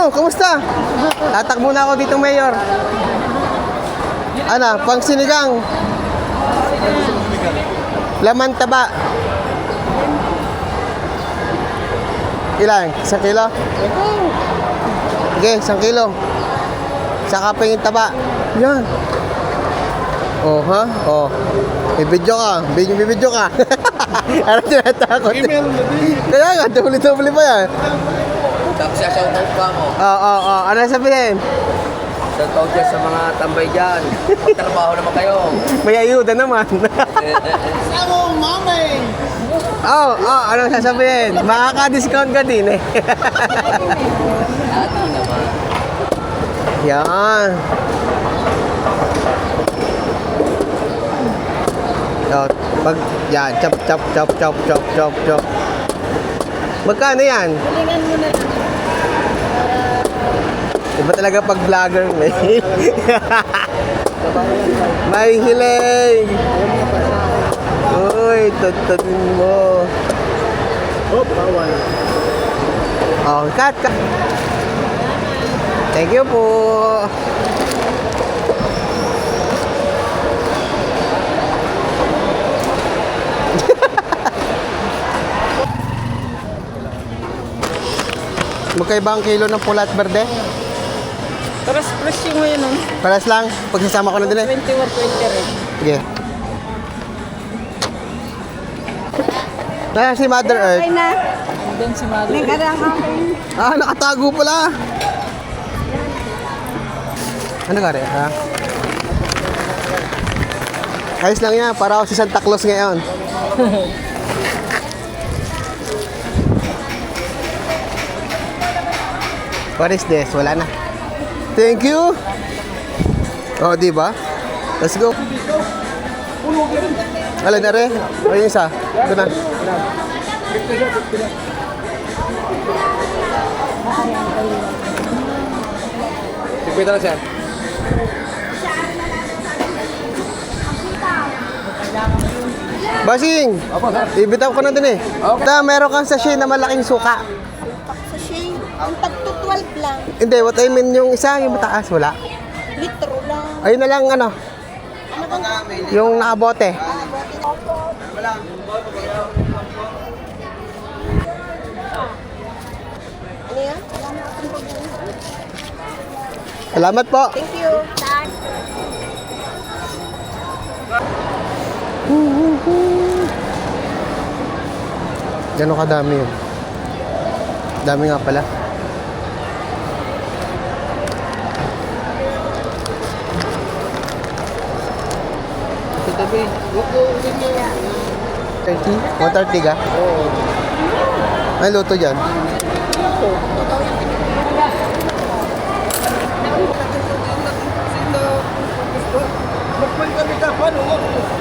Kumusta? Tatakbo na ako dito, Mayor. Ano, pang sinigang. Laman taba. Ilan? 1 kilo? Okay, 1 kilo. Saka pingin taba. Yan. Oh, ha? Oh. Bibidyo ka. Bibidyo ka. Ano tinatakot? Kaya nga, dubli-dubli pa yan. Tapos shoutout pa mo. Oo. Ano sabihin? Shoutout dyan sa mga tambay dyan. Magtrabaho naman kayo. May ayuda naman. Samo, mamay! Ano sasabihin? Makaka-discount ka din eh. Ati naman. Yan. So, pag yan, chop. Magkano yan? Galingan mo na lang. Iba talaga pag vlogger, may. May hiling. Uy, tatatin mo. Oh, bawal. Oh, cut. Thank you po. Magkaiba ang kilo ng pula at berde? Paras presyo mo yun, Paras lang. Pagsasama ko na din eh. 21, 20 rin. Sige. Kaya si Mother Earth. na. Andun si Mother. Nagkarang ako. Nakatago pala. Ano ka rin, ha? Ayos lang yan. Para ako si Santa Claus ngayon. What is this? Wala na. Thank you. Oh, di ba? Let's go. Alin na rin? Ayun isa. Ito na. Pipita lang siya. Basing! Ibitaw ko na din eh. Meron kang sachet na malaking suka. Sachet, ang tagto 12 lang. Hindi, what I mean yung isa, yung mataas, wala. Litro lang. Ayun na lang, ano, Ano bang yung nakabote. ano yan? Salamat po. Thank you. Gano'n kadami yun? Dami nga pala. Sa tabi. 30? 130 ka? Oo. May luto dyan. Magpal kami ka. Paano?